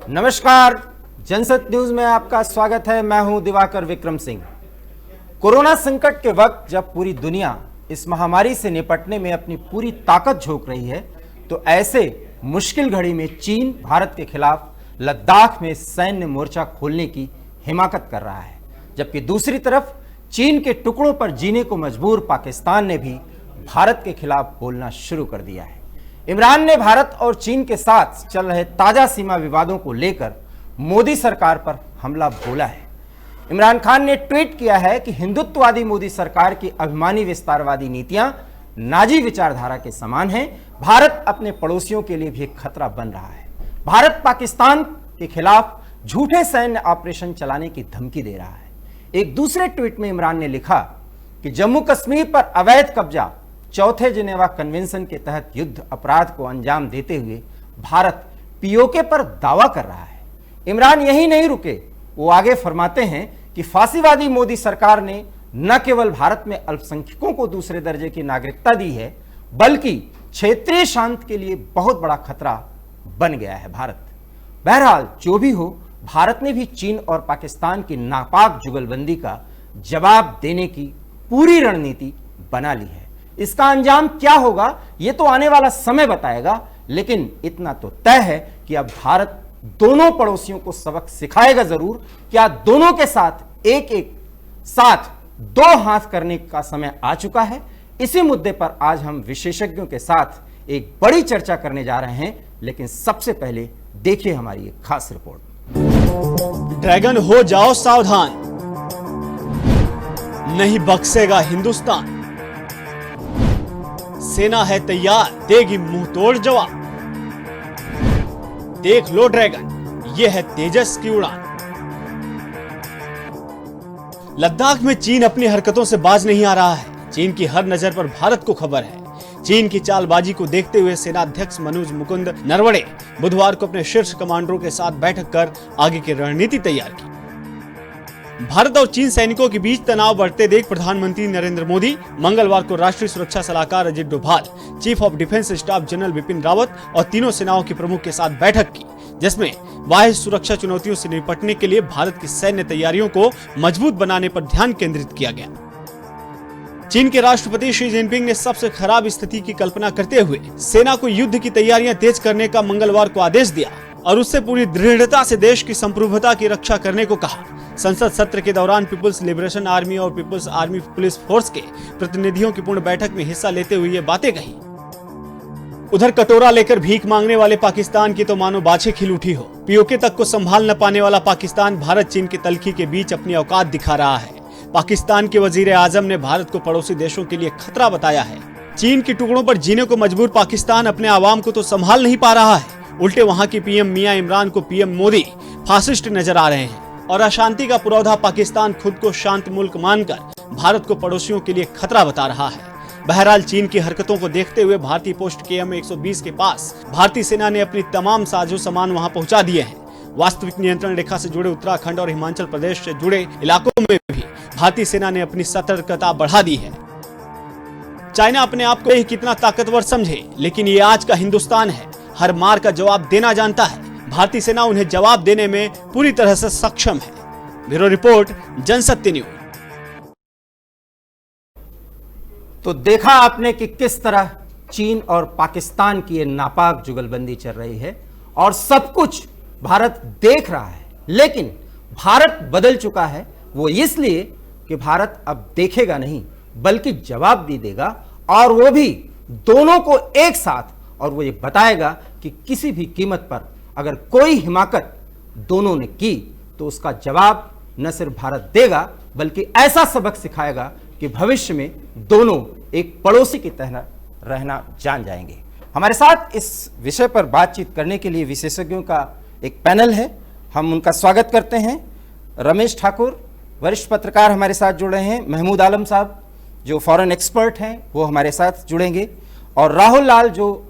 नमस्कार, जनसत न्यूज में आपका स्वागत है। मैं हूं दिवाकर विक्रम सिंह। कोरोना संकट के वक्त जब पूरी दुनिया इस महामारी से निपटने में अपनी पूरी ताकत झोंक रही है, तो ऐसे मुश्किल घड़ी में चीन भारत के खिलाफ लद्दाख में सैन्य मोर्चा खोलने की हिमाकत कर रहा है, जबकि दूसरी तरफ चीन के टुकड़ों पर जीने को मजबूर पाकिस्तान ने भी भारत के खिलाफ बोलना शुरू कर दिया है। इमरान ने भारत और चीन के साथ चल रहे ताजा सीमा विवादों को लेकर मोदी सरकार पर हमला बोला है। इमरान खान ने ट्वीट किया है कि हिंदुत्ववादी मोदी सरकार की अभिमानी विस्तारवादी नीतियां नाजी विचारधारा के समान हैं। भारत अपने पड़ोसियों के लिए भी एक खतरा बन रहा है। भारत पाकिस्तान के खिलाफ झूठे सैन्य ऑपरेशन चलाने की धमकी दे रहा है। एक दूसरे ट्वीट में इमरान ने लिखा कि जम्मू कश्मीर पर अवैध कब्जा चौथे जिनेवा कन्वेंशन के तहत युद्ध अपराध को अंजाम देते हुए भारत पीओके पर दावा कर रहा है। इमरान यही नहीं रुके, वो आगे फरमाते हैं कि फांसीवादी मोदी सरकार ने न केवल भारत में अल्पसंख्यकों को दूसरे दर्जे की नागरिकता दी है, बल्कि क्षेत्रीय शांति के लिए बहुत बड़ा खतरा बन गया है भारत। बहरहाल जो भी हो, भारत ने भी चीन और पाकिस्तान की नापाक जुगलबंदी का जवाब देने की पूरी रणनीति बना ली है। इसका अंजाम क्या होगा यह तो आने वाला समय बताएगा, लेकिन इतना तो तय है कि अब भारत दोनों पड़ोसियों को सबक सिखाएगा जरूर। क्या दोनों के साथ एक साथ दो हाथ करने का समय आ चुका है? इसी मुद्दे पर आज हम विशेषज्ञों के साथ एक बड़ी चर्चा करने जा रहे हैं, लेकिन सबसे पहले देखिए हमारी एक खास रिपोर्ट। ड्रैगन हो जाओ सावधान, नहीं बख्शेगा हिंदुस्तान। सेना है तैयार, देगी मुंह तोड़ जवाब। देख लो ड्रैगन, ये है तेजस की उड़ान। लद्दाख में चीन अपनी हरकतों से बाज नहीं आ रहा है। चीन की हर नजर पर भारत को खबर है। चीन की चालबाजी को देखते हुए सेनाध्यक्ष मनोज मुकुंद नरवणे बुधवार को अपने शीर्ष कमांडरों के साथ बैठक कर आगे की रणनीति तैयार की। भारत और चीन सैनिकों के बीच तनाव बढ़ते देख प्रधानमंत्री नरेंद्र मोदी मंगलवार को राष्ट्रीय सुरक्षा सलाहकार Ajit Doval, chief of defence staff general Bipin Rawat और तीनों सेनाओं के प्रमुख के साथ बैठक की, जिसमें बाह्य सुरक्षा चुनौतियों से निपटने के लिए भारत की सैन्य तैयारियों को मजबूत बनाने पर ध्यान केंद्रित किया गया। चीन के राष्ट्रपति शी जिनपिंग ने सबसे खराब स्थिति की कल्पना करते हुए सेना को युद्ध की तैयारियां तेज करने का मंगलवार को आदेश दिया और उससे पूरी दृढ़ता से देश की संप्रभुता की रक्षा करने को कहा। संसद सत्र के दौरान पीपुल्स लिबरेशन आर्मी और पीपुल्स आर्मी पुलिस फोर्स के प्रतिनिधियों की पूर्ण बैठक में हिस्सा लेते हुए ये बातें कही। उधर कटोरा लेकर भीख मांगने वाले पाकिस्तान की तो मानो बाछे खिल उठी हो। पीओके तक को संभाल न पाने वाला पाकिस्तान भारत चीन की तलखी के बीच अपनी औकात दिखा रहा है। पाकिस्तान के वजीर आजम ने भारत को पड़ोसी देशों के लिए खतरा बताया है। चीन के टुकड़ों पर जीने को मजबूर पाकिस्तान अपने आवाम को तो संभाल नहीं पा रहा है, उल्टे वहां की पीएम मियां इमरान को पीएम मोदी फासिस्ट नजर आ रहे हैं और अशांति का पुरौधा पाकिस्तान खुद को शांत मुल्क मानकर भारत को पड़ोसियों के लिए खतरा बता रहा है। बहरहाल चीन की हरकतों को देखते हुए भारतीय पोस्ट KM 120 के पास भारतीय सेना ने अपनी तमाम साजो सामान वहां पहुंचा दिए हैं। वास्तविक नियंत्रण रेखा से जुड़े उत्तराखंड और हिमाचल प्रदेश से जुड़े इलाकों में भी भारतीय सेना ने अपनी सतर्कता बढ़ा दी है। चाइना अपने आप को कितना ताकतवर समझे, लेकिन ये आज का हिंदुस्तान है। हर मार का जवाब देना जानता है। भारतीय सेना उन्हें जवाब देने में पूरी तरह से सक्षम है। Bureau report, Jansatya news. तो देखा आपने कि किस तरह चीन और पाकिस्तान की ये नापाक जुगलबंदी चल रही है और सब कुछ भारत देख रहा है, लेकिन भारत बदल चुका है। वो इसलिए कि भारत अब देखेगा नहीं बल्कि जवाब भी देगा, और वो भी दोनों को एक साथ। और वो ये बताएगा कि किसी भी कीमत पर अगर कोई हिमाकत दोनों ने की तो उसका जवाब न सिर्फ भारत देगा, बल्कि ऐसा सबक सिखाएगा कि भविष्य में दोनों एक पड़ोसी की तरह रहना जान जाएंगे। हमारे साथ इस विषय पर बातचीत करने के लिए विशेषज्ञों का एक पैनल है। हम उनका स्वागत करते हैं। रमेश ठाकुर, वरिष्ठ पत्रकार, हमारे साथ जुड़ रहे हैं। महमूद आलम साहब, जो फॉरेन एक्सपर्ट हैं, वो हमारे साथ जुड़ेंगे। और राहुल लाल, जो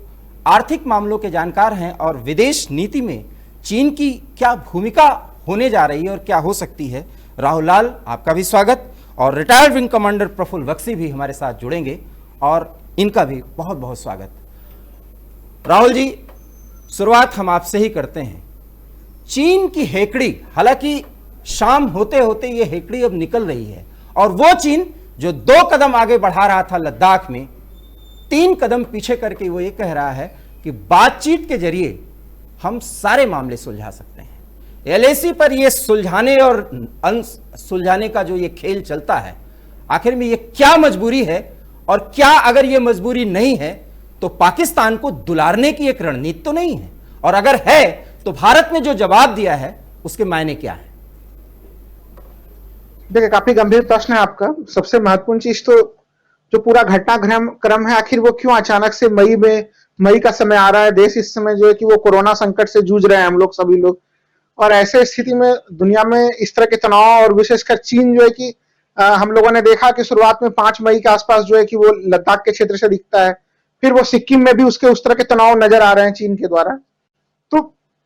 आर्थिक मामलों के जानकार हैं और विदेश नीति में चीन की क्या भूमिका होने जा रही है और क्या हो सकती है। राहुल लाल, आपका भी स्वागत। और retired wing commander Praful Bakshi भी हमारे साथ जुड़ेंगे और इनका भी बहुत बहुत स्वागत। राहुल जी, शुरुआत हम आपसे ही करते हैं। चीन की हेकड़ी, हालांकि शाम होते होते ये हेकड़ी अब निकल रही है, और वो चीन जो 2 कदम आगे बढ़ा रहा था लद्दाख में, 3 कदम पीछे करके वो ये कह रहा है कि बातचीत के जरिए हम सारे मामले सुलझा सकते हैं। एलएसी पर ये सुलझाने और सुलझाने का जो ये खेल चलता है, आखिर में ये क्या मजबूरी है, और क्या अगर ये मजबूरी नहीं है तो पाकिस्तान को दुलारने की एक रणनीति तो नहीं है, और अगर है तो भारत ने जो जवाब दिया है उसके मायने क्या है? देखिए, काफी गंभीर प्रश्न है आपका। सबसे महत्वपूर्ण चीज तो जो पूरा घटनाक्रम है, आखिर वो क्यों अचानक से मई का समय आ रहा है। देश इस समय जो है कि वो कोरोना संकट से जूझ रहे हैं, हम लोग सभी लोग, और ऐसे स्थिति में दुनिया में इस तरह के तनाव, और विशेषकर चीन जो है कि हम लोगों ने देखा कि शुरुआत में 5 मई के आसपास जो है कि वो लद्दाख के क्षेत्र से दिखता है, फिर वो सिक्किम में भी उसके उस तरह के तनाव नजर आ रहे हैं चीन के द्वारा। तो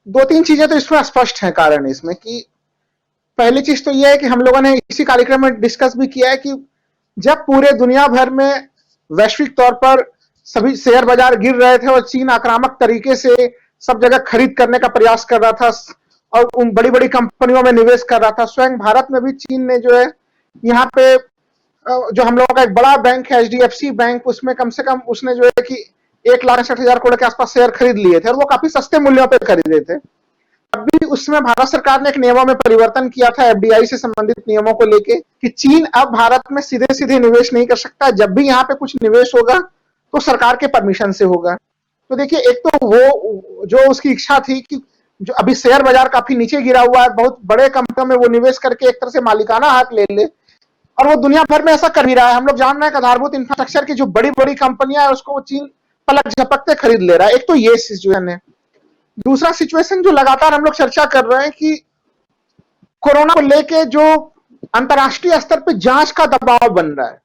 2-3 चीजें तो इसमें स्पष्ट है कारण इसमें कि पहली चीज तो यह है कि हम लोगों ने इसी कार्यक्रम में डिस्कस भी किया है कि जब पूरे दुनिया भर में वैश्विक तौर पर सभी शेयर बाजार गिर रहे थे और चीन आक्रामक तरीके से सब जगह खरीद करने का प्रयास कर रहा था और उन बड़ी बड़ी कंपनियों में निवेश कर रहा था, स्वयं भारत में भी चीन ने जो है यहाँ पे जो हम लोगों का एक बड़ा बैंक है HDFC बैंक, उसमें कम से कम उसने जो है कि 1,60,000 करोड़ के आसपास शेयर खरीद लिए थे, और वो काफी सस्ते मूल्यों पर खरीदे थे। अभी उसमें भारत सरकार ने एक नियमों में परिवर्तन किया था, FDI से संबंधित नियमों को लेके, कि चीन अब भारत में सीधे सीधे निवेश नहीं कर सकता। जब भी यहाँ पे कुछ निवेश होगा तो सरकार के परमिशन से होगा। तो देखिए, एक तो वो जो उसकी इच्छा थी कि जो अभी शेयर बाजार काफी नीचे गिरा हुआ है, बहुत बड़े कंपनियों में वो निवेश करके एक तरह से मालिकाना हक ले ले, और वो दुनिया भर में ऐसा कर भी रहा है। हम लोग जान रहे हैं कि आधारभूत इंफ्रास्ट्रक्चर की जो बड़ी बड़ी कंपनियां है उसको चीन पलक झपकते खरीद ले रहा है। एक तो ये सिचुएशन है। दूसरा सिचुएशन जो लगातार हम लोग चर्चा कर रहे हैं कि कोरोना को लेके जो अंतर्राष्ट्रीय स्तर पे जांच का दबाव बन रहा है,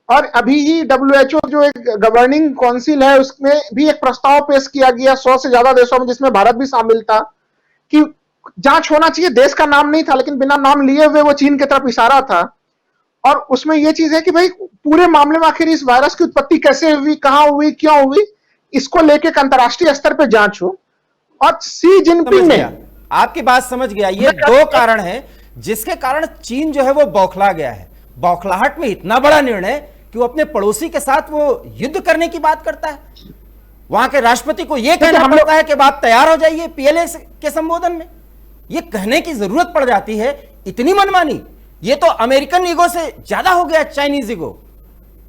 और अभी ही WHO जो एक गवर्निंग काउंसिल है उसमें भी एक प्रस्ताव पेश किया गया 100 से ज्यादा देशों में, जिसमें भारत भी शामिल था, कि जांच होना चाहिए। देश का नाम नहीं था लेकिन बिना नाम लिए हुए वो चीन की तरफ इशारा था, और उसमें यह चीज है कि भाई पूरे मामले में आखिर इस वायरस की उत्पत्ति कैसे हुई, कहां हुई, क्यों हुई, इसको लेके एक अंतर्राष्ट्रीय स्तर पर जांच हो। और शी जिनपिंग ने, आपकी बात समझ गया, ये 2 कारण हैं जिसके कारण चीन जो है वो बौखला गया है। बौखलाहट में इतना बड़ा निर्णय कि वो अपने पड़ोसी के साथ वो युद्ध करने की बात करता है। वहां के राष्ट्रपति को यह कहना पड़ता है कि आप तैयार हो जाइए PLA के संबोधन में। यह कहने की जरूरत पड़ जाती है, इतनी मनमानी। ये तो अमेरिकन ईगो से ज्यादा हो गया, चाइनीज ईगो।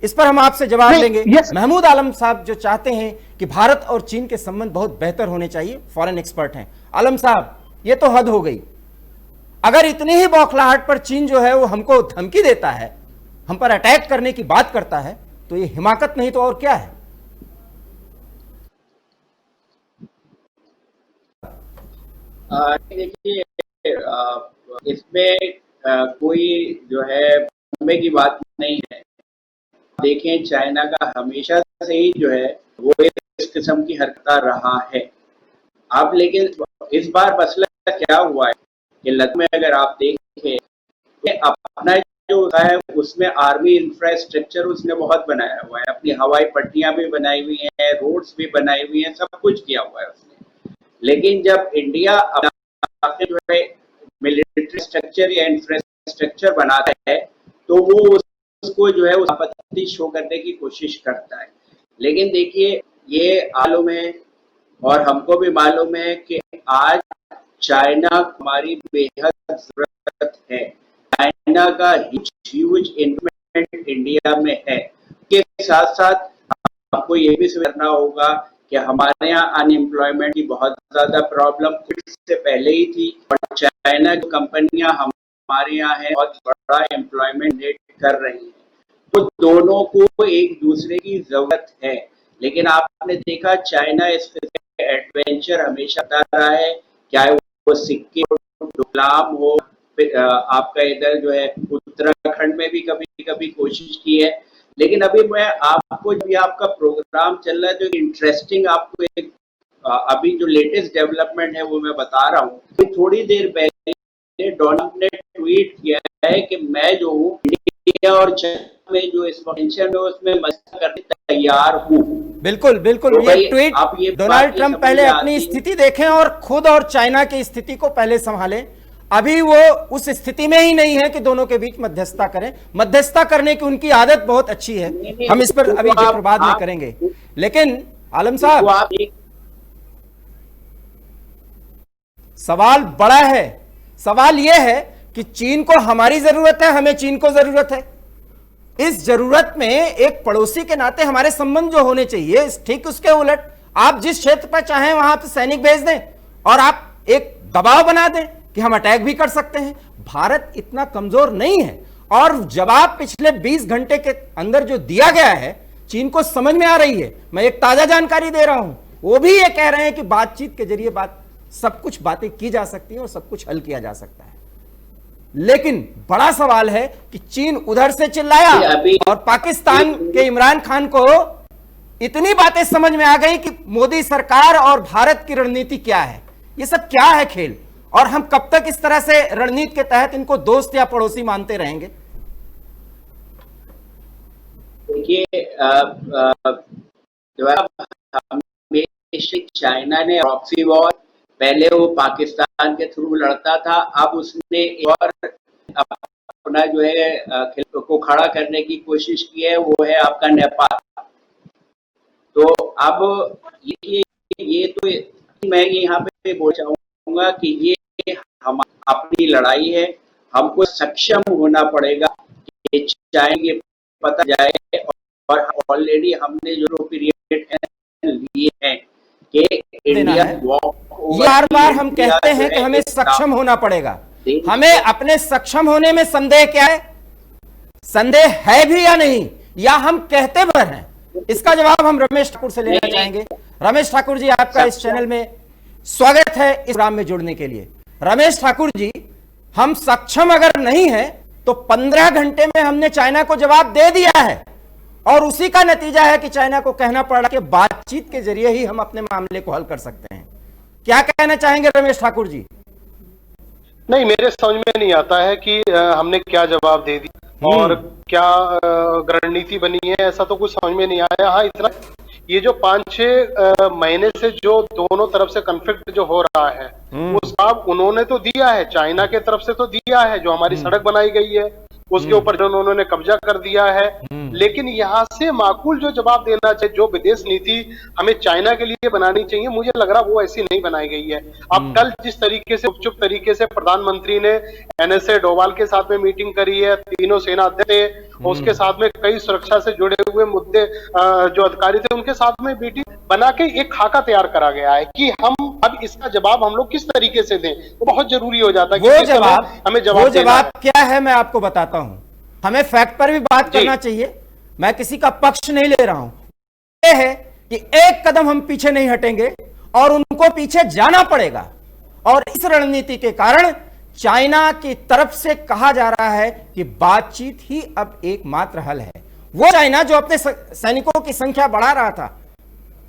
इस पर हम आपसे जवाब देंगे। महमूद आलम साहब जो चाहते हैं कि भारत और चीन के संबंध बहुत बेहतर होने चाहिए, फॉरेन एक्सपर्ट हैं। आलम साहब, ये तो हद हो गई। अगर इतनी ही बौखलाहट पर चीन जो है वो हमको धमकी देता है, हम पर अटैक करने की बात करता है, तो ये हिमाकत नहीं तो और क्या है? देखिए, इसमें कोई जो है भूलने की बात नहीं है। देखें, चाइना का हमेशा से ही जो है वो इस किस्म की हरकत रहा है। अब लेकिन इस बार मसला क्या हुआ है कि लद्दाख में अगर आप देखें, अपना जो होता है उसमें आर्मी इंफ्रास्ट्रक्चर उसने बहुत बनाया हुआ है, अपनी हवाई पट्टियां भी बनाई हुई हैं, रोड्स भी बनाई हुई हैं, सब कुछ किया हुआ है उसने। लेकिन जब इंडिया अपना जो है मिलिट्री स्ट्रक्चर या इंफ्रास्ट्रक्चर बनाता है तो वो उसको जो है आपत्ति शो करने की कोशिश करता है। लेकिन देखिए, ये मालूम है और हमको भी मालूम है कि आज चाइना हमारी बेहद जरूरत है। चाइना का ह्यूज इन्वेस्टमेंट इंडिया में है। के साथ साथ आपको ये भी करना होगा कि हमारे यहाँ अनएम्प्लॉयमेंट की बहुत ज्यादा प्रॉब्लम से पहले ही थी, और चाइना की कंपनियां हमारे यहाँ है बहुत बड़ा एम्प्लॉयमेंट रेट कर रही है। तो दोनों को एक दूसरे की जरूरत है। लेकिन आपने देखा चाइना इस एडवेंचर हमेशा कर रहा है, चाहे वो सिक्किम डोकलाम हो, आपका इधर जो है उत्तराखंड में भी कभी कभी कोशिश की है। लेकिन अभी मैं आपको, जब आपका प्रोग्राम चल रहा है तो इंटरेस्टिंग आपको एक अभी जो लेटेस्ट डेवलपमेंट है वो मैं बता रहा हूँ। थोड़ी देर पहले डोनाल्ड ने ट्वीट किया है कि मैं जो हूँ इंडिया और चाइना में जो इस टेंशन है उसमें मदद करने तैयार हूँ। बिल्कुल बिल्कुल, तो ये भाई ट्वीट आप ये डोनाल्ड बात ट्रंप समझ पहले में अपनी आती है। स्थिति देखें और खुद और चाइना की स्थिति को पहले संभालें। अभी वो उस स्थिति में ही नहीं है कि दोनों के बीच मध्यस्थता करें। मध्यस्थता करने की उनकी आदत बहुत अच्छी है, नहीं, हम इस पर वो अभी आप- जिक्र बाद में आप- करेंगे। लेकिन आलम वो साहब, आप एक सवाल बड़ा है। सवाल यह है कि चीन को हमारी जरूरत है, हमें चीन को जरूरत है। इस जरूरत में एक पड़ोसी के नाते हमारे संबंध जो होने चाहिए, ठीक उसके उलट आप जिस क्षेत्र पर चाहें वहां पर सैनिक भेज दें और आप एक दबाव बना दें कि हम अटैक भी कर सकते हैं। भारत इतना कमजोर नहीं है और जवाब पिछले 20 घंटे के अंदर जो दिया गया है चीन को समझ में आ रही है। मैं एक ताजा जानकारी दे रहा हूं, वो भी ये कह रहे हैं कि बातचीत के जरिए सब कुछ बातें की जा सकती हैं और सब कुछ हल किया जा सकता है। लेकिन बड़ा सवाल है कि चीन उधर से चिल्लाया और पाकिस्तान के इमरान खान को इतनी बातें समझ में आ गई कि मोदी सरकार और भारत की रणनीति क्या है, ये सब क्या है खेल, और हम कब तक इस तरह से रणनीति के तहत इनको दोस्त या पड़ोसी मानते रहेंगे। देखिए, हमेशा चाइना ने प्रॉक्सी वॉर, पहले वो पाकिस्तान के थ्रू लड़ता था, अब उसने एक और अपना जो है खिलाफ को खड़ा करने की कोशिश की है, वो है आपका नेपाल। तो अब ये तो मैं यहाँ पे बोल चाहूंगा कि ये हम अपनी लड़ाई है, हमको सक्षम होना पड़ेगा कि चाइना ये पता जाए। और ऑलरेडी हमने जो पीरियड लिए हैं कि इंडिया ये हर बार हम कहते हैं कि हमें सक्षम होना पड़ेगा। हमें अपने सक्षम होने में संदेह क्या है? संदेह है भी या नहीं, या हम कहते भर हैं? इसका जवाब हम रमेश ठाकुर से लेना चाहेंगे। रमेश ठाकुर जी, आपका इस चैनल में स्वागत है, इस प्रोग्राम में जुड़ने के लिए। रमेश ठाकुर जी, हम सक्षम अगर नहीं है तो 15 घंटे में हमने चाइना को जवाब दे दिया है और उसी का नतीजा है कि चाइना को कहना पड़ा कि बातचीत के जरिए ही हम अपने मामले को हल कर सकते हैं। क्या कहना चाहेंगे रमेश ठाकुर जी? नहीं, मेरे समझ में नहीं आता है कि हमने क्या जवाब दे दिया और क्या रणनीति बनी है, ऐसा तो कुछ समझ में नहीं आया। हाँ, इतना ये जो 5-6 महीने से जो दोनों तरफ से कन्फ्लिक्ट जो हो रहा है वो जवाब उन्होंने तो दिया है, चाइना के तरफ से तो दिया है। जो हमारी सड़क बनाई गई है उसके ऊपर जो उन्होंने कब्जा कर दिया है, लेकिन यहाँ से माकूल जो जवाब देना चाहिए, जो विदेश नीति हमें चाइना के लिए बनानी चाहिए, मुझे लग रहा वो ऐसी नहीं बनाई गई है। अब कल जिस तरीके से चुप तरीके से प्रधानमंत्री ने एनएसए डोभाल के साथ में मीटिंग करी है, तीनों सेना अध्यक्ष थे, उसके साथ में कई सुरक्षा से जुड़े हुए मुद्दे जो अधिकारी थे उनके साथ में मीटिंग बना के एक खाका तैयार करा गया है कि हम अब इसका जवाब हम लोग किस तरीके से दें, वो बहुत जरूरी हो जाता है। वो जवाब हमें जवाब क्या है मैं आपको बताता हूं। हमें फैक्ट पर भी बात करना चाहिए, मैं किसी का पक्ष नहीं ले रहा हूं। यह है कि एक कदम हम पीछे नहीं हटेंगे और उनको पीछे जाना पड़ेगा। और इस रणनीति के कारण चाइना की तरफ से कहा जा रहा है कि बातचीत ही अब एकमात्र हल है। वो चाइना जो अपने सैनिकों की संख्या बढ़ा रहा था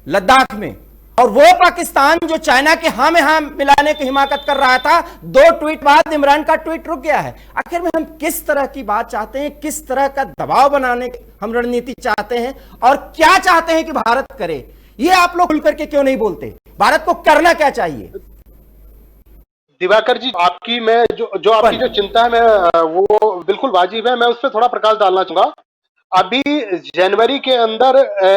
लद्दाख में, और वो पाकिस्तान जो चाइना के हां में हां मिलाने की हिमाकत कर रहा था, 2 ट्वीट बाद इमरान का ट्वीट रुक गया है। आखिर में हम किस तरह की बात चाहते हैं, किस तरह का दबाव बनाने की हम रणनीति चाहते हैं और क्या चाहते हैं कि भारत करे, ये आप लोग खुल करके क्यों नहीं बोलते? भारत को करना क्या चाहिए? दिवाकर जी, आपकी मैं जो आपकी जो चिंता है मैं वो बिल्कुल वाजिब है, मैं उस पर थोड़ा प्रकाश डालना चाहूंगा। अभी जनवरी के अंदर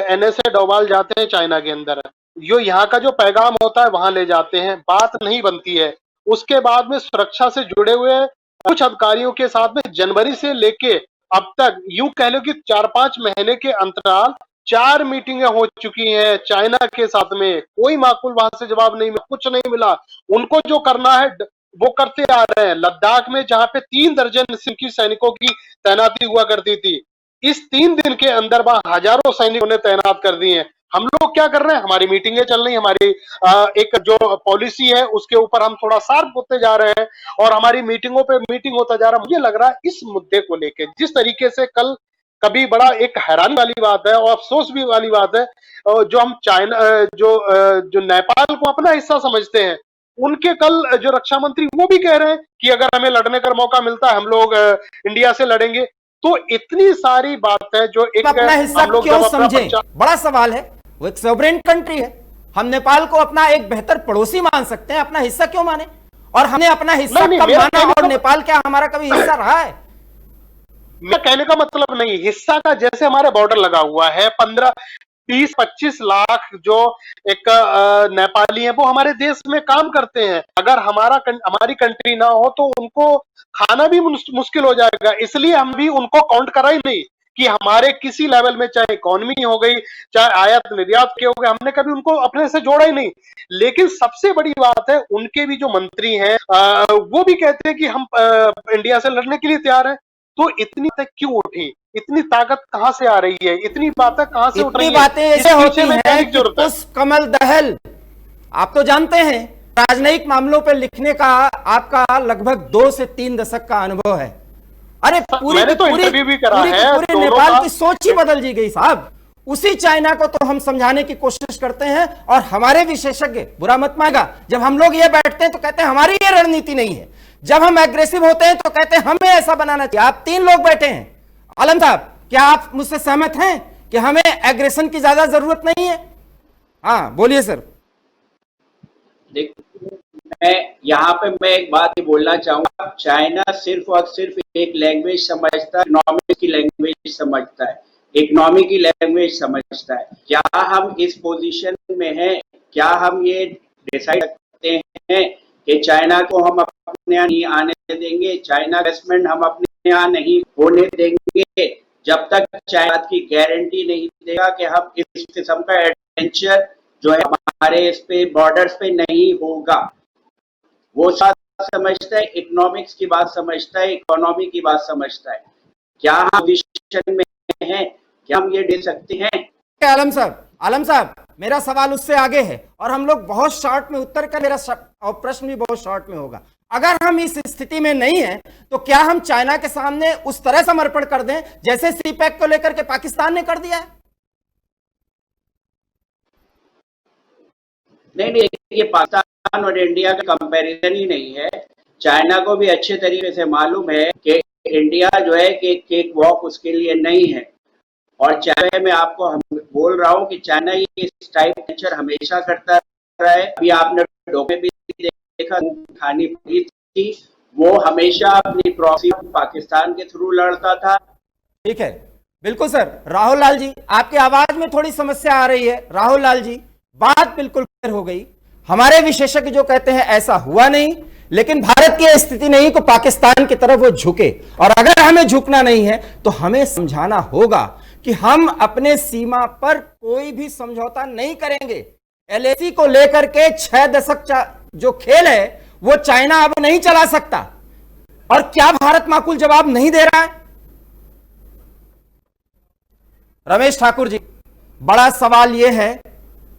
एनएसए डोभाल जाते हैं चाइना के अंदर, जो यहाँ का जो पैगाम होता है वहां ले जाते हैं, बात नहीं बनती है। उसके बाद में सुरक्षा से जुड़े हुए कुछ अधिकारियों के साथ में जनवरी से लेके अब तक यूं कह लो कि 4-5 महीने के अंतराल 4 मीटिंगें हो चुकी हैं चाइना के साथ में, कोई माकूल वहां से जवाब नहीं मिला, कुछ नहीं मिला। उनको जो करना है वो करते आ रहे हैं। लद्दाख में जहां पे 3 दर्जन की सैनिकों की तैनाती हुआ करती थी, इस 3 दिन के अंदर वहां हजारों सैनिकों ने तैनात कर दिए हैं। हम लोग क्या कर रहे हैं, हमारी मीटिंगें चल रही, हमारी एक जो पॉलिसी है उसके ऊपर हम थोड़ा शार्प होते जा रहे हैं और हमारी मीटिंगों पे मीटिंग होता जा रहा है। मुझे लग रहा है इस मुद्दे को लेके जिस तरीके से कल कभी बड़ा एक हैरानी वाली बात है और अफसोस भी वाली बात है, जो हम चाइना जो नेपाल को अपना हिस्सा समझते हैं, उनके कल जो रक्षा मंत्री वो भी कह रहे हैं कि अगर हमें लड़ने का मौका मिलता है हम लोग इंडिया से लड़ेंगे। तो इतनी सारी बात है जो एक अपना हिस्सा क्यों समझे, बड़ा सवाल है। वो एक सोवरेन कंट्री है। हम नेपाल को अपना एक बेहतर पड़ोसी मान सकते हैं, अपना हिस्सा क्यों माने? और हमने अपना हिस्सा नहीं, कब मेरा माना कहने और का- नेपाल क्या हमारा कभी हिस्सा रहा है? मैं कहने का मतलब नहीं, हिस्सा का जैसे हमारे बॉर्डर लगा हुआ है, 15-20-25 लाख जो एक नेपाली हैं वो हमारे देश में काम करते हैं। अगर हमारी कंट्री ना हो तो उनको खाना भी मुश्किल हो जाएगा। इसलिए हम भी उनको काउंट करा ही नहीं कि हमारे किसी लेवल में, चाहे इकोनॉमी हो गई, चाहे आयात निर्यात के हो गए, हमने कभी उनको अपने से जोड़ा ही नहीं। लेकिन सबसे बड़ी बात है, उनके भी जो मंत्री हैं वो भी कहते हैं कि हम इंडिया से लड़ने के लिए तैयार हैं। तो इतनी तक क्यों उठी? इतनी ताकत कहां से आ रही है? इतनी बातें कहां से उठ इतनी रही है? बातें इस ऐसे पीछे होती में हैं कहने कि की जरूरत है। पुष्प कमल दहल। आप तो जानते हैं राजनयिक मामलों पर लिखने का आपका लगभग 2 से 3 दशक का अनुभव है। अरे पूरी मैंने की तो पूरी इंटरव्यू भी करा पूरी की है पूरी दोनों नेपाल का। की सोच ही बदल दी गई साहब। उसी चाइना को तो हम समझाने की कोशिश करते हैं और हमारे विशेषज्ञ, बुरा मत मानेगा, जब हम लोग ये बैठते हैं तो कहते हैं हमारी ये रणनीति नहीं है। जब हम एग्रेसिव होते हैं तो कहते हैं हमें ऐसा बनाना चाहिए। आप 3 लोग बैठे हैं। आलम साहब, क्या आप मुझसे सहमत हैं कि हमें एग्रेशन की ज्यादा जरूरत नहीं है? हाँ बोलिए सर। देख, मैं एक बात ही बोलना चाहूंगा। चाइना सिर्फ और सिर्फ एक लैंग्वेज समझता है, इकोनॉमिक की लैंग्वेज समझता है, इकोनॉमी की लैंग्वेज समझता है। क्या हम इस पोजीशन में हैं? क्या हम ये डिसाइड करते हैं कि चाइना को हम अपने यहाँ नहीं आने देंगे, चाइना इन्वेस्टमेंट हम अपने यहाँ नहीं होने देंगे, जब तक चाइना की गारंटी नहीं देगा कि हम इस किस्म का एडवेंचर जो है हमारे इस पे बॉर्डर्स पे नहीं होगा। वो समझता है, इकोनॉमिक्स की बात समझता है, इकोनॉमी की बात समझता है। क्या हम पोजीशन में हैं? क्या हम ये दे सकते हैं? आलम साहब, मेरा सवाल उससे आगे है और हम लोग बहुत शॉर्ट में उत्तर कर, मेरा और प्रश्न भी बहुत शॉर्ट में होगा। अगर हम इस स्थिति में नहीं हैं तो क्या हम चाइना के सामने उस तरह समर्पण कर दें जैसे सीपैक को लेकर के पाकिस्तान ने कर दिया है? नहीं, ये पाकिस्तान और इंडिया का कंपैरिजन ही नहीं है। चाइना को भी अच्छे तरीके से मालूम है कि इंडिया जो है कि केक वॉक उसके लिए नहीं है। और चाइना में आपको हम बोल रहा हूं कि चाइना ये इस टाइप नेचर हमेशा करता रहा है। अभी आपने डोमे भी देखा, खानी पड़ी थी, वो हमेशा अपनी प्रॉक्सी पाकिस्तान के थ्रू लड़ता था। ठीक है, बिल्कुल सर। राहुल लाल जी, आपकी आवाज में थोड़ी समस्या आ रही है। राहुल लाल जी, बात बिल्कुल क्लियर हो गई। हमारे विशेषज्ञ जो कहते हैं ऐसा हुआ नहीं, लेकिन भारत की स्थिति नहीं को पाकिस्तान की तरफ वो झुके। और अगर हमें झुकना नहीं है तो हमें समझाना होगा कि हम अपने सीमा पर कोई भी समझौता नहीं करेंगे। एलएसी को लेकर के 6 दशक जो खेल है वो चाइना अब नहीं चला सकता। और क्या भारत माकूल जवाब नहीं दे रहा है? रमेश ठाकुर जी, बड़ा सवाल यह है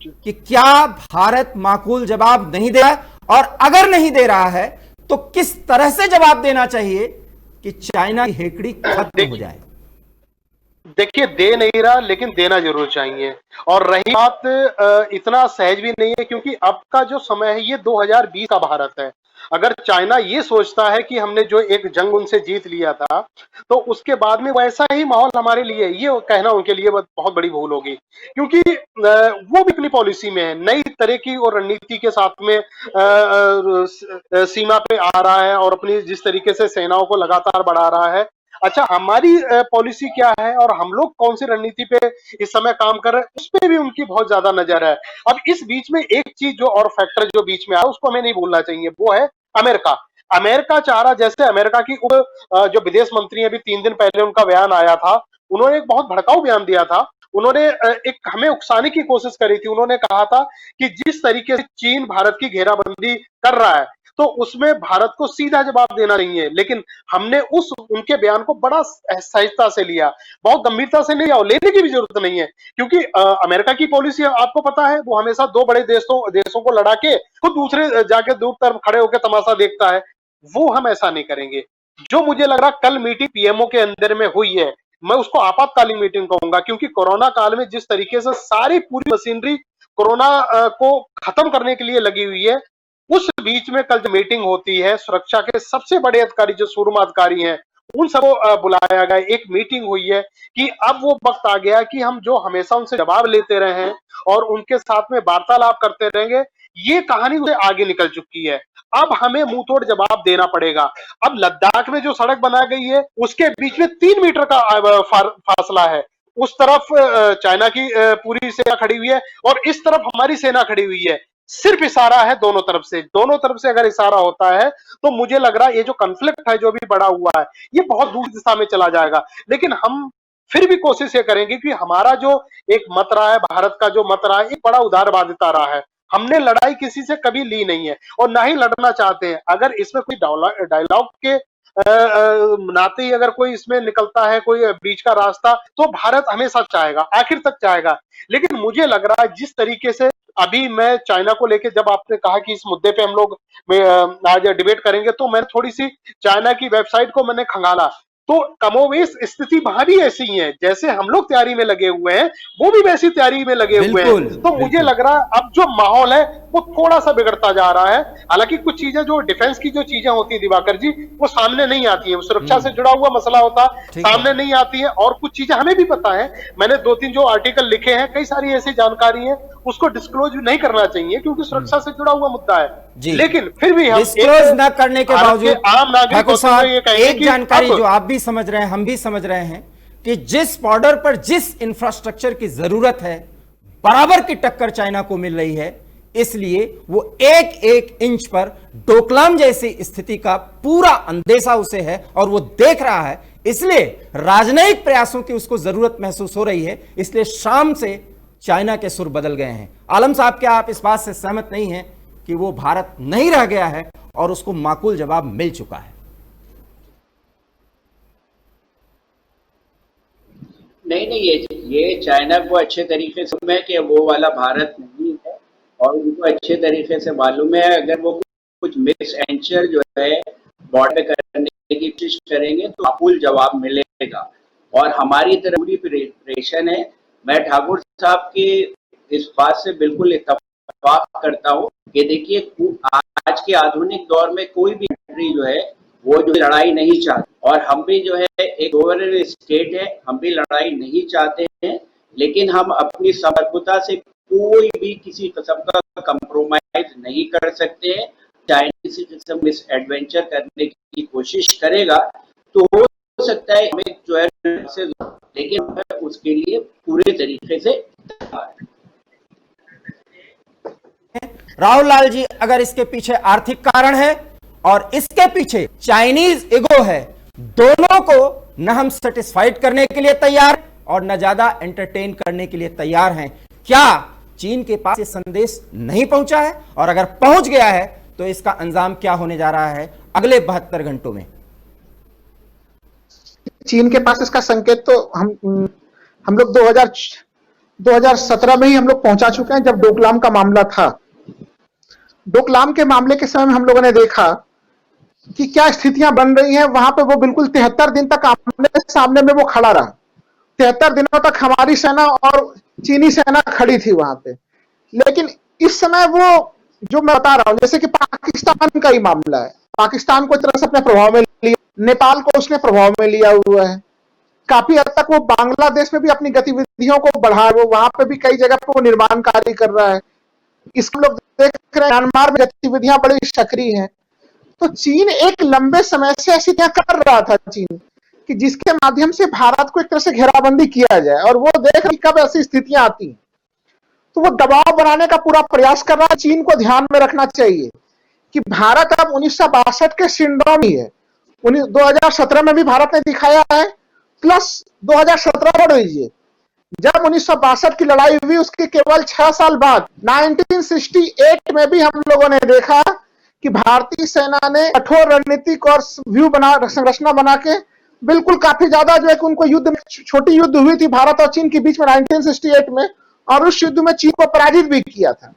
कि क्या भारत माकूल जवाब नहीं दे रहा है, और अगर नहीं दे रहा है तो किस तरह से जवाब देना चाहिए कि चाइना की हेकड़ी खत्म हो जाए? देखिए, दे नहीं रहा, लेकिन देना जरूर चाहिए। और रही बात, इतना सहज भी नहीं है, क्योंकि अब का जो समय है ये 2020 का भारत है। अगर चाइना ये सोचता है कि हमने जो एक जंग उनसे जीत लिया था तो उसके बाद में वैसा ही माहौल हमारे लिए, ये कहना उनके लिए बहुत बड़ी भूल होगी। क्योंकि वो भी अपनी पॉलिसी में है, नई तरह की और रणनीति के साथ में सीमा पे आ रहा है और अपनी जिस तरीके से सेनाओं को लगातार बढ़ा रहा है। अच्छा, हमारी पॉलिसी क्या है और हम लोग कौन सी रणनीति पे इस समय काम कर रहे हैं, उस पे भी उनकी बहुत ज्यादा नजर है। अब इस बीच में एक चीज जो और फैक्टर जो बीच में आया उसको हमें नहीं भूलना चाहिए, वो है अमेरिका। अमेरिका चाह रहा, जैसे अमेरिका की जो विदेश मंत्री अभी 3 दिन पहले उनका बयान आया था, उन्होंने एक बहुत भड़काऊ बयान दिया था। उन्होंने एक हमें उकसाने की कोशिश करी थी। उन्होंने कहा था कि जिस तरीके से चीन भारत की घेराबंदी कर रहा है तो उसमें भारत को सीधा जवाब देना नहीं है। लेकिन हमने उनके बयान को बड़ा सहजता से लिया, बहुत गंभीरता से नहीं लिया, और लेने की भी जरूरत नहीं है। क्योंकि अमेरिका की पॉलिसी आपको पता है, वो हमेशा 2 बड़े देशों को लड़ा के खुद दूसरे जाके दूर तरफ खड़े होकर तमाशा देखता है। वो हम ऐसा नहीं करेंगे। जो मुझे लग रहा कल मीटिंग पीएमओ के अंदर में हुई है, मैं उसको आपातकालीन मीटिंग कहूंगा, क्योंकि कोरोना काल में जिस तरीके से सारी पूरी मशीनरी कोरोना को खत्म करने के लिए लगी हुई है, उस बीच में कल जो मीटिंग होती है, सुरक्षा के सबसे बड़े अधिकारी जो सूरमा अधिकारी हैं उन सबको बुलाया गया, एक मीटिंग हुई है कि अब वो वक्त आ गया कि हम जो हमेशा उनसे जवाब लेते रहे हैं और उनके साथ में वार्तालाप करते रहेंगे, ये कहानी उसे आगे निकल चुकी है। अब हमें मुंह तोड़ जवाब देना पड़ेगा। अब लद्दाख में जो सड़क बना गई है उसके बीच में 3 मीटर का फासला है। उस तरफ चाइना की पूरी सेना खड़ी हुई है और इस तरफ हमारी सेना खड़ी हुई है। सिर्फ इशारा है दोनों तरफ से अगर इशारा होता है तो मुझे लग रहा है ये जो कॉन्फ्लिक्ट है जो भी बड़ा हुआ है ये बहुत दूर दिशा में चला जाएगा। लेकिन हम फिर भी कोशिश ये करेंगे कि हमारा जो एक मत रहा है, भारत का जो मत रहा है, एक बड़ा उदारवादिता रहा है। हमने लड़ाई किसी से कभी ली नहीं है और ना ही लड़ना चाहते हैं। अगर इसमें कोई डायलॉग के नाते ही अगर कोई इसमें निकलता है कोई बीच का रास्ता तो भारत हमेशा चाहेगा, आखिर तक चाहेगा। लेकिन मुझे लग रहा है जिस तरीके से अभी मैं चाइना को लेके, जब आपने कहा कि इस मुद्दे पे हम लोग आज डिबेट करेंगे, तो मैंने थोड़ी सी चाइना की वेबसाइट को मैंने खंगाला तो कमोवेश स्थिति वहां भी ऐसी ही है। जैसे हम लोग तैयारी में लगे हुए हैं वो भी वैसी तैयारी में लगे हुए हैं। तो मुझे लग रहा है अब जो माहौल है वो थोड़ा सा बिगड़ता जा रहा है। हालांकि कुछ चीजें जो डिफेंस की जो चीजें होती है दिवाकर जी, वो सामने नहीं आती है। सुरक्षा से जुड़ा हुआ मसला होता है, सामने नहीं आती है। और कुछ चीजें हमें भी पता है, मैंने 2-3 जो आर्टिकल लिखे हैं, कई सारी ऐसी जानकारी है उसको डिस्क्लोज नहीं करना चाहिए क्योंकि सुरक्षा से जुड़ा हुआ मुद्दा है। लेकिन फिर भी हम डिस्क्लोज न करने के बावजूद आम नागरिक एक जानकारी जो आप भी समझ रहे हैं, हम भी समझ रहे हैं कि जिस बॉर्डर पर जिस इंफ्रास्ट्रक्चर की जरूरत है बराबर की टक्कर चाइना को मिल रही है, इसलिए वो एक एक इंच पर डोकलाम जैसी स्थिति का पूरा अंदेशा उसे है और वो देख रहा है। इसलिए राजनयिक प्रयासों की उसको जरूरत महसूस हो रही है। इसलिए शाम से चाइना के सुर बदल गए हैं। आलम साहब, क्या आप इस बात से सहमत नहीं हैं कि वो भारत नहीं रह गया है और उसको माकूल जवाब मिल चुका है? नहीं, ये चाइना को अच्छे तरीके से मालूम है कि वो वाला भारत नहीं है और उनको अच्छे तरीके से मालूम है अगर वो कुछ मिस एंचर जो है बॉर्डर करने की कोशिश करेंगे तो माकूल जवाब मिलेगा। और हमारी तरफ पूरी प्रिपरेशन है। मैं ठाकुर साहब की इस बात से बिल्कुल इत्तेफाक करता हूँ कि देखिए आज के आधुनिक दौर में कोई भी कंट्री जो है वो जो लड़ाई नहीं चाहती और हम भी जो है एक सोवरेन स्टेट है, हम भी लड़ाई नहीं चाहते हैं। लेकिन हम अपनी समर्पणता से कोई भी किसी किस्म का कंप्रोमाइज नहीं कर सकते हैं। चाइना किसी किस्म मिस एडवेंचर करने की कोशिश करेगा तो हो सकता है हमें जो है, लेकिन उसके लिए पूरे तरीके से राहुल लाल जी, अगर इसके पीछे आर्थिक कारण है और इसके पीछे चाइनीज ईगो है, दोनों को न हम सेटिस्फाइड करने के लिए तैयार और न ज्यादा एंटरटेन करने के लिए तैयार हैं। क्या चीन के पास ये संदेश नहीं पहुंचा है? और अगर पहुंच गया है तो इसका अंजाम क्या होने जा रहा है अगले 72 घंटों में? चीन के पास इसका संकेत तो हम लोग 2017 में ही हम लोग पहुंचा चुके हैं, जब डोकलाम का मामला था। डोकलाम के मामले के समय में हम लोगों ने देखा कि क्या स्थितियां बन रही हैं। वहां पे वो बिल्कुल 73 दिन तक आमने सामने में वो खड़ा रहा। 73 दिनों तक हमारी सेना और चीनी सेना खड़ी थी वहां पे। लेकिन इस समय वो जो मैं बता रहा हूं, जैसे कि पाकिस्तान का ही मामला है, पाकिस्तान को एक तरह से अपने प्रभाव में लिया, नेपाल को उसने प्रभाव में लिया हुआ है। काफी हद तक वो बांग्लादेश में भी अपनी गतिविधियों को बढ़ा, वो वहां पे भी कई जगह पर वो निर्माण कार्य कर रहा है। इसको लोग देख रहे हैं, म्यांमार में गतिविधियां बड़ी सक्रिय हैं। तो चीन एक लंबे समय से ऐसी कर रहा था चीन कि जिसके माध्यम से भारत को एक तरह से घेराबंदी किया जाए, और वो देख रही कब ऐसी स्थितियां आती हैं तो वो दबाव बनाने का पूरा प्रयास कर रहा है। चीन को ध्यान में रखना चाहिए कि भारत अब 1962 के सिंड्रोम ही है। 2017 में भी भारत ने दिखाया है, प्लस 2017 बढ़ लीजिए, जब 1962 की लड़ाई हुई उसके केवल 6 साल बाद 1968 में भी हम लोगों ने देखा कि भारतीय सेना ने कठोर रणनीतिक और व्यू संरचना बना के बिल्कुल काफी ज्यादा जो है कि उनको युद्ध में, छोटी युद्ध हुई थी भारत और चीन के बीच में 1968 में, और उस युद्ध में चीन को पराजित भी किया था।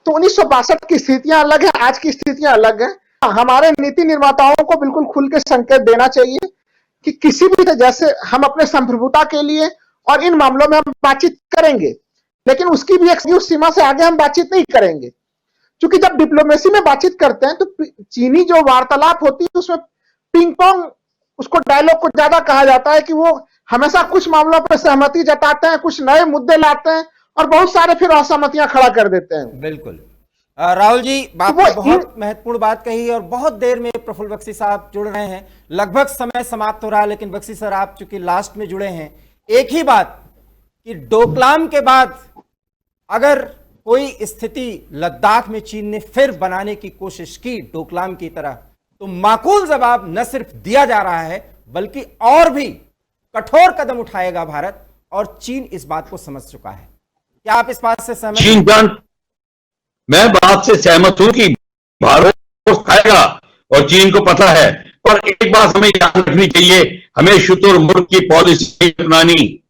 तो 1962 की स्थितियां अलग है, आज की स्थितियां अलग है। हमारे नीति निर्माताओं को बिल्कुल खुल के संकेत देना चाहिए कि किसी भी जैसे हम अपने संप्रभुता के लिए और इन मामलों में हम बातचीत करेंगे, लेकिन उसकी भी एक सीमा से आगे हम बातचीत नहीं करेंगे। क्योंकि जब डिप्लोमेसी में बातचीत करते हैं तो चीनी जो वार्तालाप होती है उसमें पिंग पोंग उसको डायलॉग को ज्यादा कहा जाता है कि वो हमेशा कुछ मामलों पर सहमति जताते हैं, कुछ नए मुद्दे लाते हैं और बहुत सारे फिर असहमतियां खड़ा कर देते हैं। बिल्कुल। राहुल जी, आपने वो बहुत महत्वपूर्ण बात कही और बहुत देर में प्रफुल्ल बख्शी साहब जुड़ रहे हैं। लगभग समय समाप्त हो रहा है, लेकिन बख्शी सर आप चूंकि लास्ट में जुड़े हैं, एक ही बात कि डोकलाम के बाद अगर कोई स्थिति लद्दाख में चीन ने फिर बनाने की कोशिश की डोकलाम की तरह, तो माकूल जवाब न सिर्फ दिया जा रहा है बल्कि और भी कठोर कदम उठाएगा भारत, और चीन इस बात को समझ चुका है। क्या आप इस बात से सहमत हैं? मैं बात से सहमत हूं कि भारत खाएगा और चीन को पता है, पर एक बात हमें याद रखनी चाहिए, हमें शुतुरमुर्ग की पॉलिसी अपनानी।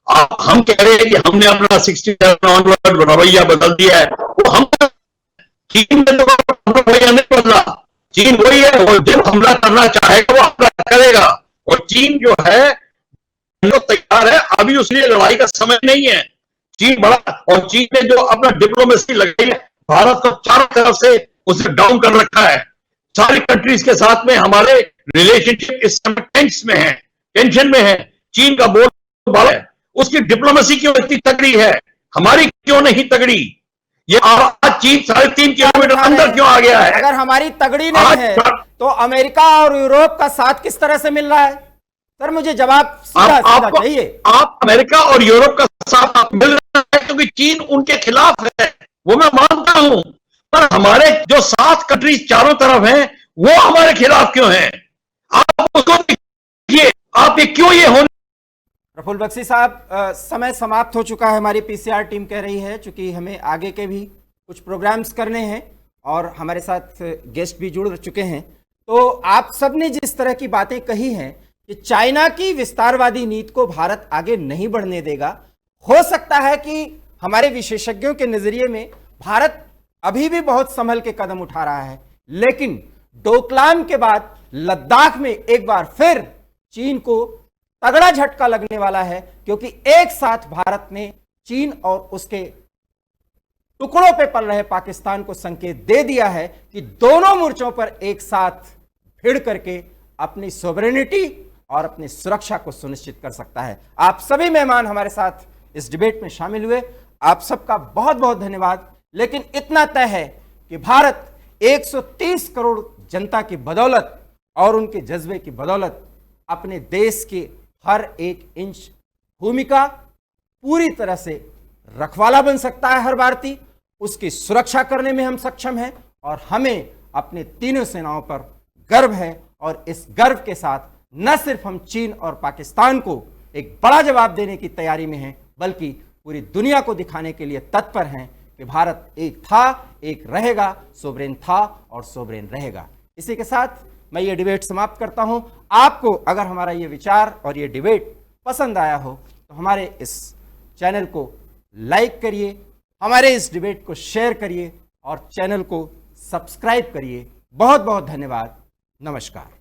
हम कह रहे हैं कि हमने अपना 67 ऑनवर्ड रवैया बदल दिया है, वो हम चीन में तो रवैया नहीं बदला। चीन वही है, वो जब हमला करना चाहेगा वो हमला करेगा, और चीन जो है तैयार है। अभी उसके लिए लड़ाई का समय नहीं है। चीन बड़ा, और चीन ने जो अपना डिप्लोमेसी लगाई है, भारत को चारों तरफ से उसे डाउन कर रखा है। सारी कंट्रीज के साथ में हमारे रिलेशनशिप इस समय टेंशन में है। चीन का बोल बाला है, उसकी डिप्लोमेसी क्यों इतनी तगड़ी है, हमारी क्यों नहीं तगड़ी? ये आज चीन 3.5 किलोमीटर अंदर क्यों आ गया है? अगर हमारी तगड़ी नहीं है तो अमेरिका और यूरोप का साथ किस तरह से मिल रहा है? सर मुझे जवाब सीधा चाहिए। आप अमेरिका और यूरोप का साथ आप मिल रहे हैं क्योंकि चीन उनके खिलाफ है, वो मैं मानता हूं, पर हमारे जो 7 कंट्रीज चारों तरफ हैं वो हमारे खिलाफ क्यों हैं? आप उसको देखिए, आप ये क्यों ये होने। प्रफुल्ल बख्शी साहब, समय समाप्त हो चुका है। हमारी पीसीआर टीम कह रही है क्योंकि हमें आगे के भी कुछ प्रोग्राम्स करने हैं और हमारे साथ गेस्ट भी जुड़ चुके हैं। तो आप सबने जिस तरह की बातें कही हैं कि चाइना की विस्तारवादी नीति को भारत आगे नहीं बढ़ने देगा, हो सकता है कि हमारे विशेषज्ञों के नजरिए में भारत अभी भी बहुत संभल के कदम उठा रहा है, लेकिन डोकलाम के बाद लद्दाख में एक बार फिर चीन को तगड़ा झटका लगने वाला है, क्योंकि एक साथ भारत ने चीन और उसके टुकड़ों पे पल रहे पाकिस्तान को संकेत दे दिया है कि दोनों मोर्चों पर एक साथ भिड़ करके अपनी सोवरेनिटी और अपनी सुरक्षा को सुनिश्चित कर सकता है। आप सभी मेहमान हमारे साथ इस डिबेट में शामिल हुए, आप सबका बहुत बहुत धन्यवाद। लेकिन इतना तय है कि भारत 130 करोड़ जनता की बदौलत और उनके जज्बे की बदौलत अपने देश के हर एक इंच भूमि का पूरी तरह से रखवाला बन सकता है। हर भारतीय उसकी सुरक्षा करने में हम सक्षम हैं और हमें अपने तीनों सेनाओं पर गर्व है, और इस गर्व के साथ न सिर्फ हम चीन और पाकिस्तान को एक बड़ा जवाब देने की तैयारी में हैं, बल्कि पूरी दुनिया को दिखाने के लिए तत्पर हैं कि भारत एक था, एक रहेगा, सोवरेन था और सोवरेन रहेगा। इसी के साथ मैं ये डिबेट समाप्त करता हूं। आपको अगर हमारा ये विचार और ये डिबेट पसंद आया हो तो हमारे इस चैनल को लाइक करिए, हमारे इस डिबेट को शेयर करिए और चैनल को सब्सक्राइब करिए। बहुत बहुत धन्यवाद। नमस्कार।